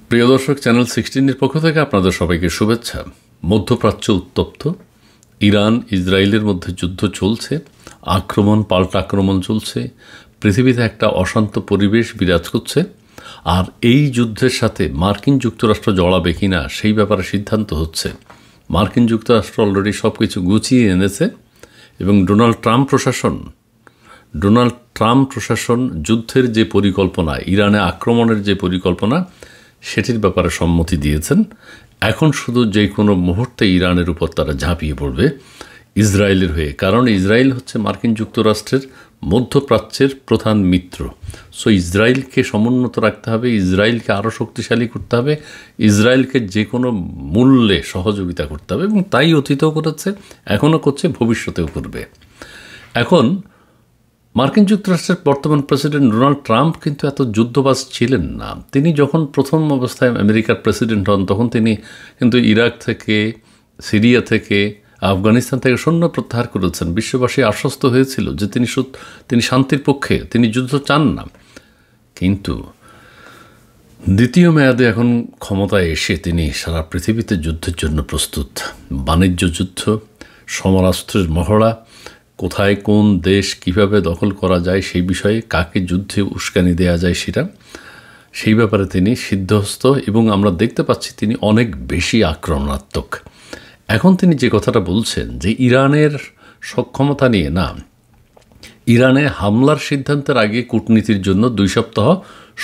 প্রিয় দর্শক, চ্যানেল 16-এর পক্ষ থেকে আপনাদের সবাইকে শুভেচ্ছা। মধ্যপ্রাচ্য উত্তপ্ত, ইরান ইসরায়েলের মধ্যে যুদ্ধ চলছে, আক্রমণ পাল্টা আক্রমণ চলছে, পৃথিবীতে একটা অশান্ত পরিবেশ বিরাজ করছে। আর এই যুদ্ধের সাথে মার্কিন যুক্তরাষ্ট্র জড়াবে কিনা সেই ব্যাপারে সিদ্ধান্ত হচ্ছে। মার্কিন যুক্তরাষ্ট্র অলরেডি সব কিছু গুছিয়ে এনেছে এবং ডোনাল্ড ট্রাম্প প্রশাসন যুদ্ধের যে পরিকল্পনা, ইরানে আক্রমণের যে পরিকল্পনা, সেটির ব্যাপারে সম্মতি দিয়েছেন। এখন শুধু যে কোনো মুহূর্তে ইরানের উপর তারা ঝাঁপিয়ে পড়বে ইসরায়েলের হয়ে, কারণ ইসরায়েল হচ্ছে মার্কিন যুক্তরাষ্ট্রের মধ্যপ্রাচ্যের প্রধান মিত্র। সো ইসরায়েলকে সমুন্নত রাখতে হবে, ইসরায়েলকে আরও শক্তিশালী করতে হবে, ইসরায়েলকে যে কোনো মূল্যে সহযোগিতা করতে হবে, এবং তাই অতীতেও করেছে, এখনও করছে, ভবিষ্যতেও করবে। এখন মার্কিন যুক্তরাষ্ট্রের বর্তমান প্রেসিডেন্ট ডোনাল্ড ট্রাম্প কিন্তু এত যুদ্ধবাজ ছিলেন না। তিনি যখন প্রথম অবস্থায় আমেরিকার প্রেসিডেন্ট হন, তখন তিনি কিন্তু ইরাক থেকে, সিরিয়া থেকে, আফগানিস্তান থেকে সৈন্য প্রত্যাহার করেছেন। বিশ্ববাসী আশ্বস্ত হয়েছিল যে তিনি শান্তির পক্ষে, তিনি যুদ্ধ চান না। কিন্তু দ্বিতীয় মেয়াদে এখন ক্ষমতায় এসে তিনি সারা পৃথিবীতে যুদ্ধের জন্য প্রস্তুত। বাণিজ্য যুদ্ধ, সমরাস্ত্রের মহড়া, কোথায় কোন দেশ কিভাবে দখল করা যায় সেই বিষয়ে, কাকে যুদ্ধে উস্কানি দেওয়া যায় সেই ব্যাপারে তিনি সিদ্ধহস্ত, এবং আমরা দেখতে পাচ্ছি তিনি অনেক বেশি আক্রমণাত্মক। এখন তিনি যে কথাটা বলছেন যে ইরানের সক্ষমতা নিয়ে না, ইরানে হামলার সিদ্ধান্তের আগে কূটনীতির জন্য 2 সপ্তাহ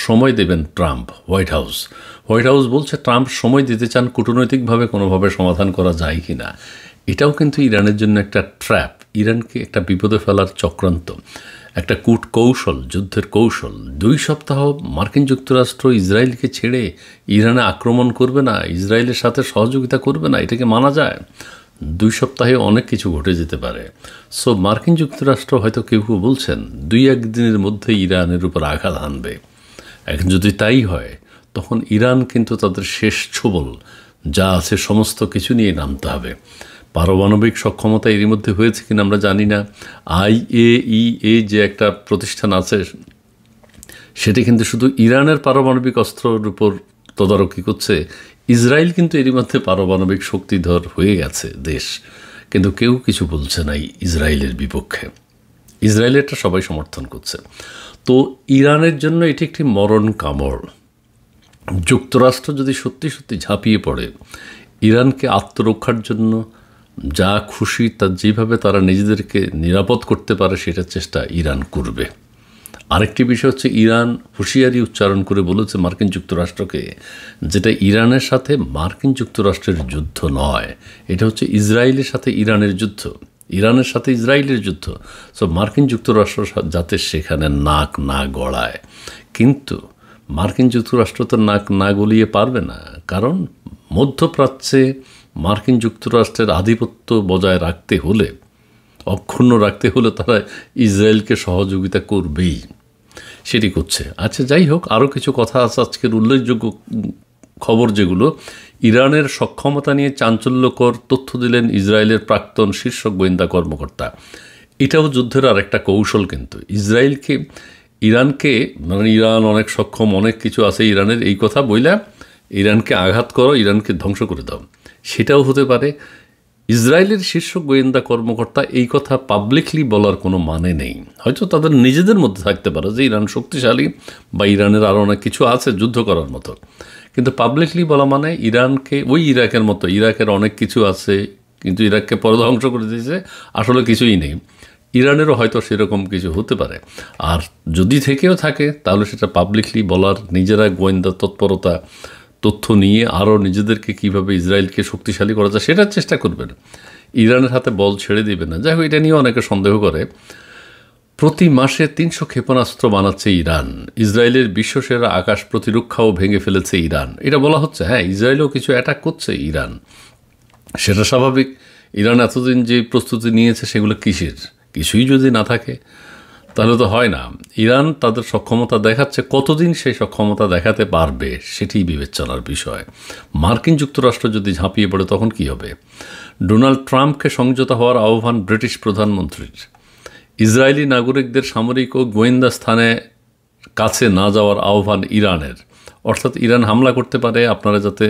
সময় দেবেন ট্রাম্প। হোয়াইট হাউস বলছে ট্রাম্প সময় দিতে চান কূটনৈতিকভাবে কোনোভাবে সমাধান করা যায় কি না। এটাও কিন্তু ইরানের জন্য একটা ট্র্যাপ, ইরানকে একটা বিপদে ফেলার চক্রান্ত, একটা কৌশল, যুদ্ধের কৌশল। 2 সপ্তাহ মার্কিন যুক্তরাষ্ট্র ইসরায়েলকে ছেড়ে ইরানে আক্রমণ করবে না, ইসরায়েলের সাথে সহযোগিতা করবে না, এটাকে মানা যায়? 2 সপ্তাহে অনেক কিছু ঘটে যেতে পারে। সো মার্কিন যুক্তরাষ্ট্র হয়তো কেউ বলছেন 2-1 দিনের মধ্যে ইরানের উপর আঘাত হানবে। এখন যদি তাই হয়, তখন ইরান কিন্তু তাদের শেষ ছোবল যা আছে সমস্ত কিছু নিয়ে নামতে হবে। পারমাণবিক সক্ষমতা এরই মধ্যে হয়েছে কিনা আমরা জানি না। IAEA যে একটা প্রতিষ্ঠান আছে, সেটি কিন্তু শুধু ইরানের পারমাণবিক অস্ত্রের উপর তদারকি করছে। ইসরায়েল কিন্তু এরই মধ্যে পারমাণবিক শক্তিধর হয়ে গেছে দেশ, কিন্তু কেউ কিছু বলছে না ইসরায়েলের বিপক্ষে। ইসরায়েলেরটা সবাই সমর্থন করছে। তো ইরানের জন্য এটি একটি মরণ কামড়। যুক্তরাষ্ট্র যদি সত্যি সত্যি ঝাঁপিয়ে পড়ে, ইরানকে আত্মরক্ষার জন্য যা খুশি তা যেভাবে তারা নিজেদেরকে নিরাপদ করতে পারে সেটার চেষ্টা ইরান করবে। আরেকটি বিষয় হচ্ছে, ইরান হুঁশিয়ারি উচ্চারণ করে বলেছে মার্কিন যুক্তরাষ্ট্রকে, যেটা ইরানের সাথে মার্কিন যুক্তরাষ্ট্রের যুদ্ধ নয়, এটা হচ্ছে ইসরায়েলের সাথে ইরানের যুদ্ধ, ইরানের সাথে ইসরায়েলের যুদ্ধ। সো মার্কিন যুক্তরাষ্ট্র যাতে সেখানে নাক না গড়ায়। কিন্তু মার্কিন যুক্তরাষ্ট্র তো নাক না গলিয়ে পারবে না, কারণ মধ্যপ্রাচ্যে মার্কিন যুক্তরাষ্ট্রের আধিপত্য বজায় রাখতে হলে, অক্ষুণ্ণ রাখতে হলে তারা ইসরায়েলকে সহযোগিতা করবেই, সেটি করছে। আচ্ছা, যাই হোক, আরও কিছু কথা আছে আজকের উল্লেখযোগ্য খবর, যেগুলো ইরানের সক্ষমতা নিয়ে চাঞ্চল্যকর তথ্য দিলেন ইসরায়েলের প্রাক্তন শীর্ষ গোয়েন্দা কর্মকর্তা। এটাও যুদ্ধের আর একটা কৌশল কিন্তু। ইরানকে মানে ইরান অনেক সক্ষম, অনেক কিছু আছে ইরানের, এই কথা বইলা ইরানকে আঘাত করো, ইরানকে ধ্বংস করে দাও, সেটাও হতে পারে। ইসরায়েলের শীর্ষ গোয়েন্দা কর্মকর্তা এই কথা পাবলিকলি বলার কোনো মানে নেই। হয়তো তাদের নিজেদের মধ্যে থাকতে পারে যে ইরান শক্তিশালী বা ইরানের আরও অনেক কিছু আছে যুদ্ধ করার মতো, কিন্তু পাবলিকলি বলা মানে ইরানকে ওই ইরাকের মতো, ইরাকের অনেক কিছু আছে কিন্তু ইরাককে পরে ধ্বংস করে দিয়েছে, আসলে কিছুই নেই। ইরানেরও হয়তো সেরকম কিছু হতে পারে। আর যদি থেকেও থাকে, তাহলে সেটা পাবলিকলি বলার, নিজেরা গোয়েন্দা তৎপরতা তথ্য নিয়ে আরও নিজেদেরকে কীভাবে ইসরায়েলকে শক্তিশালী করা যায় সেটার চেষ্টা করবেন, ইরানের হাতে বল ছেড়ে দেবে না। যাই হোক, এটা নিয়ে অনেকে সন্দেহ করে। প্রতি মাসে 300 ক্ষেপণাস্ত্র বানাচ্ছে ইরান। ইসরায়েলের বিশ্বসেরা আকাশ প্রতিরক্ষাও ভেঙে ফেলেছে ইরান, এটা বলা হচ্ছে। হ্যাঁ, ইসরায়েলও কিছু অ্যাটাক করছে ইরান, সেটা স্বাভাবিক। ইরান এতদিন যে প্রস্তুতি নিয়েছে সেগুলো কিছুই যদি না থাকে তাহলে তো হয় না। ইরান তাদের সক্ষমতা দেখাচ্ছে, কতদিন সেই সক্ষমতা দেখাতে পারবে সেটি বিবেচনার বিষয়। মার্কিন যুক্তরাষ্ট্র যদি ঝাঁপিয়ে পড়ে তখন কি হবে? ডোনাল্ড ট্রাম্পকে সংযত হওয়ার আহ্বান ব্রিটিশ প্রধানমন্ত্রীর। ইসরায়েলি নাগরিকদের সামরিক ও গোয়েন্দা স্থানে কাছে না যাওয়ার আহ্বান ইরানের। অর্থাৎ ইরান হামলা করতে পারে, আপনারা যাতে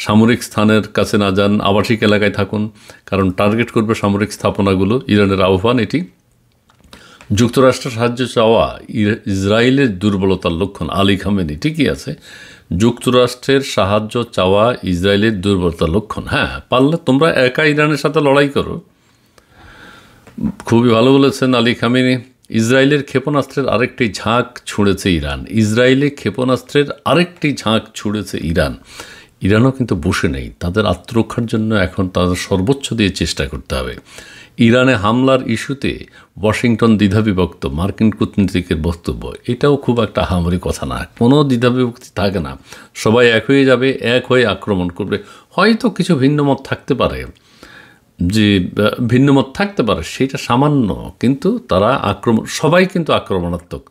সামরিক স্থানের কাছে না যান, আবাসিক এলাকায় থাকুন, কারণ টার্গেট করবে সামরিক স্থাপনাগুলো। ইরানের আহ্বান এটি। যুক্তরাষ্ট্রের সাহায্য চাওয়া ইসরায়েলের দুর্বলতার লক্ষণ, আলী খামেনি। ঠিকই আছে, যুক্তরাষ্ট্রের সাহায্য চাওয়া ইসরায়েলের দুর্বলতার লক্ষণ। হ্যাঁ, পারলে তোমরা একা ইরানের সাথে লড়াই করো। খুবই ভালো বলেছেন আলী খামেনি। ইসরায়েলের ক্ষেপণাস্ত্রের আরেকটি ঝাঁক ছুঁড়েছে ইরান। ইসরায়েলে ক্ষেপণাস্ত্রের আরেকটি ঝাঁক ছুঁড়েছে ইরান। ইরানও কিন্তু বসে নেই, তাদের আত্মরক্ষার জন্য এখন তাদের সর্বোচ্চ দিয়ে চেষ্টা করতে হবে। ইরানে হামলার ইস্যুতে ওয়াশিংটন দ্বিধাবিভক্ত, মার্কিন কূটনীতিকের বক্তব্য। এটাও খুব একটা আহামরি কথা না, কোনো দ্বিধাবিভক্তি থাকে না, সবাই এক হয়ে যাবে, এক হয়ে আক্রমণ করবে। হয়তো কিছু ভিন্নমত থাকতে পারে, যে ভিন্নমত থাকতে পারে সেটা সামান্য, কিন্তু তারা সবাই কিন্তু আক্রমণাত্মক।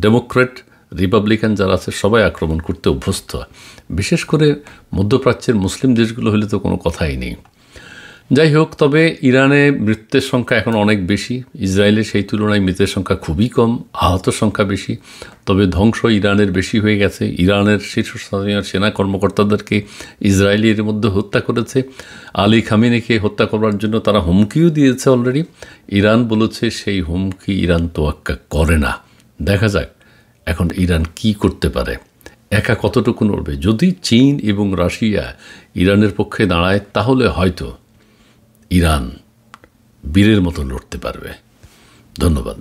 ডেমোক্রেট, রিপাবলিকান যারা আছে সবাই আক্রমণ করতে অভ্যস্ত। বিশেষ করে মধ্যপ্রাচ্যের মুসলিম দেশগুলো হলে তো কোনো কথাই নেই। যাই হোক, তবে ইরানে মৃতের সংখ্যা এখন অনেক বেশি, ইসরায়েলের সেই তুলনায় মৃতের সংখ্যা খুবই কম, আহত সংখ্যা বেশি। তবে ধ্বংস ইরানের বেশি হয়ে গেছে। ইরানের শীর্ষস্থানীয় সেনা কর্মকর্তাদেরকে ইসরায়েলি এর মধ্যে হত্যা করেছে। আলী খামেনিকে হত্যা করার জন্য তারা হুমকিও দিয়েছে অলরেডি। ইরান বলেছে সেই হুমকি ইরান তোয়াক্কা করে না। দেখা যাক এখন ইরান কি করতে পারে, একা কতটুকু নড়বে। যদি চীন এবং রাশিয়া ইরানের পক্ষে দাঁড়ায় তাহলে হয়তো ইরান বীরের মতো লড়তে পারবে। ধন্যবাদ।